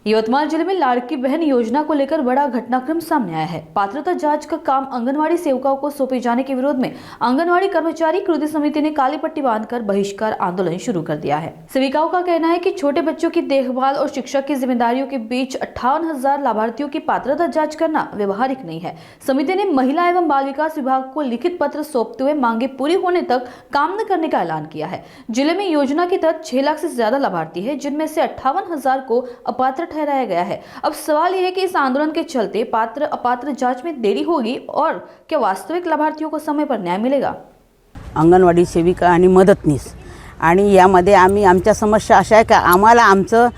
यवतमाल जिले में लाड़की बहन योजना को लेकर बड़ा घटनाक्रम सामने आया है। पात्रता जांच का काम आंगनवाड़ी सेविकाओं को सौंपे जाने के विरोध में आंगनवाड़ी कर्मचारी कृति समिति ने काली पट्टी बांधकर बहिष्कार आंदोलन शुरू कर दिया है। सेविकाओं का कहना है कि छोटे बच्चों की देखभाल और शिक्षा की जिम्मेदारियों के बीच 58,000 लाभार्थियों की पात्रता जाँच करना व्यवहारिक नहीं है। समिति ने महिला एवं बाल विकास विभाग को लिखित पत्र सौंपते हुए मांगे पूरी होने तक काम न करने का ऐलान किया है। जिले में योजना के तहत 6 लाख से ज्यादा लाभार्थी है, जिनमें से 58,000 को अपात्र ठहराया गया है। अब सवाल यह है कि इस आंदोलन के चलते पात्र अपात्र जांच में देरी होगी और क्या वास्तविक लाभार्थियों को समय पर न्याय मिलेगा। अंगणवाडी सेविका आणि मदतनीस आणि यामध्ये आम्ही आमच्या समस्या अशा आहे की आम्हाला आमचं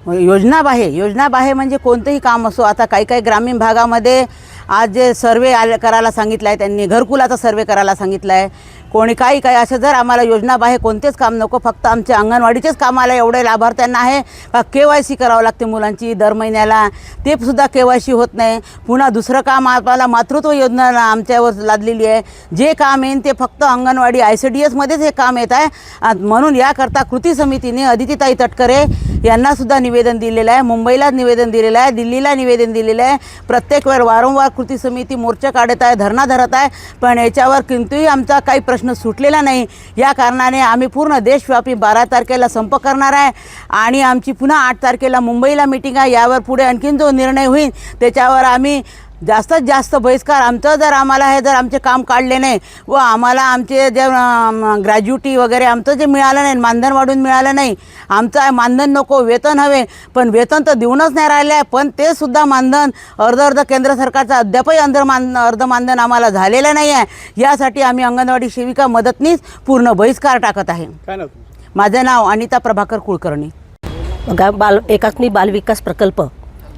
योजनाबाह्य म्हणजे कोणतेही काम असो। आता काही ग्रामीण भागामध्ये आज जे सर्वे करायला सांगितलं आहे, त्यांनी घरकुलाचा सर्वे करायला सांगितलं आहे। कोणी काही असं जर आम्हाला योजनाबाह्य कोणतेच काम नको, फक्त आमच्या अंगणवाडीचेच कामाला एवढे लाभार्थ्यांना आहे का KYC करावं लागते मुलांची दर महिन्याला, ते सुद्धा KYC होत नाही। पुन्हा दुसरं काम आपल्याला मातृत्व योजना आमच्यावर लादलेली आहे, जे काम येईल ते फक्त अंगणवाडी ICDS मध्येच हे काम येत आहे। म्हणून याकरता कृती समितीने अदितीताई तटकरे यांना सुद्धा निवेदन दिलेलं आहे, मुंबईला निवेदन दिलेलं आहे, दिल्लीला निवेदन दिलेलं आहे। प्रत्येक वेळ वारंवार कृती समिती मोर्चा काढत आहे, धरणा धरत आहे, पण याच्यावर कोणताही आमचा काही प्रश्न सुटलेला नाही। या कारणाने आम्ही पूर्ण देशव्यापी 12 तारखेला संप करणार आहे आणि आमची पुन्हा 8 तारखेला मुंबईला मीटिंग आहे। यावर पुढे आणखीन जो निर्णय होईल त्याच्यावर आम्ही जास्तीत जास्त बहिष्कार आमचं जर आम्हाला हे जर आमचे काम काढले नाही व आम्हाला आमचे जे ग्रॅज्युटी वगैरे आमचं जे मिळालं नाही, मानधन वाढून मिळालं नाही, आमचं मानधन नको वेतन हवे, पण वेतन तर देऊनच नाही राहिले आहे, पण ते सुद्धा मानधन अर्ध केंद्र सरकारचं अद्यापही अर्ध मानधन आम्हाला झालेलं नाही आहे। यासाठी आम्ही अंगणवाडी सेविका मदतनीस पूर्ण बहिष्कार टाकत आहे। माझं नाव अनिता प्रभाकर कुलकर्णी। एकात्मिक बाल विकास प्रकल्प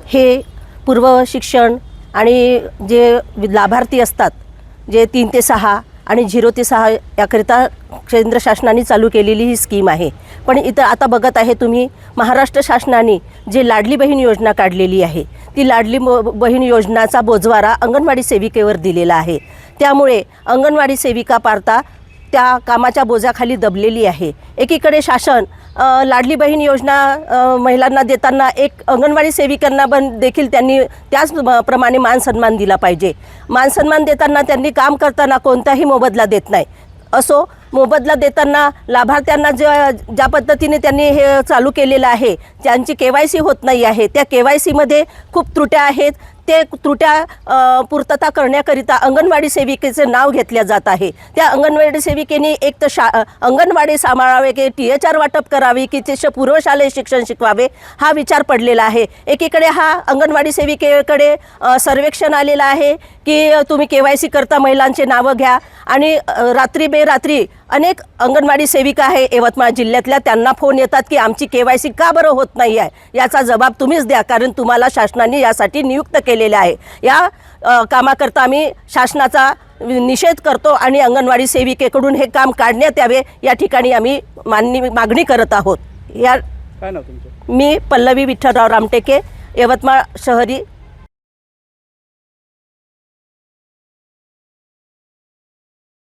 हे पूर्व शिक्षण आणि जे लाभार्थी असतात जे 3 ते 6 आणि 0 ते 6 याकरिता केंद्र शासनाने चालू केलेली ही स्कीम आहे। पण इथं आता बघत आहे तुम्ही महाराष्ट्र शासनाने जे लाडली बहीण योजना काढलेली आहे, ती लाडली बहीण योजनाचा बोजवारा अंगणवाडी सेविकेवर दिलेला आहे। त्यामुळे अंगणवाडी सेविका पारता त्या कामाच्या बोजाखाली दबलेली आहे। एकीकडे शासन लाडली बहीण योजना महिलांना देताना एक अंगणवाडी सेविकांना पण देखील त्यांनी त्याच प्रमाणे मान सन्मान दिला पाहिजे। मान सन्मान देताना त्यांनी काम करताना कोणताही मोबदला देत नाही। असो मोबदला देताना लाभार्थ्यांना ज्या पद्धतीने त्यांनी हे चालू केलेलं आहे, त्यांची KYC होत नाही आहे, त्या KYC मध्ये खूप त्रुट्या आहेत। ते त्रुट्या पूर्तता करण्याकरिता अंगणवाडी सेविकेचे नाव घेतले जात आहे। त्या अंगणवाडी सेविकेने एक तर अंगणवाडी सांभाळावे की THR वाटप करावी की ते पूर्वशालेय शिक्षण शिकवावे हा विचार पडलेला आहे। एकीकडे हा अंगणवाडी सेविकेकडे सर्वेक्षण आलेला आहे की तुम्ही KYC करता महिलांचे नावं घ्या, आणि रात्री बेरात्री अनेक अंगणवाडी सेविका आहे यवतमाळ जिल्ह्यातल्या, त्यांना फोन येतात की आमची KYC का बरं होत नाही आहे, याचा जबाब तुम्हीच द्या, कारण तुम्हाला शासनाने यासाठी नियुक्त केलेले आहे। या कामाकरता आम्ही शासनाचा निषेध करतो आणि अंगणवाडी सेविकेकडून हे काम काढण्यात यावे या ठिकाणी आम्ही मागणी करत आहोत। या काय नाव तुमचं? मी पल्लवी विठ्ठलराव रामटेके, यवतमाळ शहरी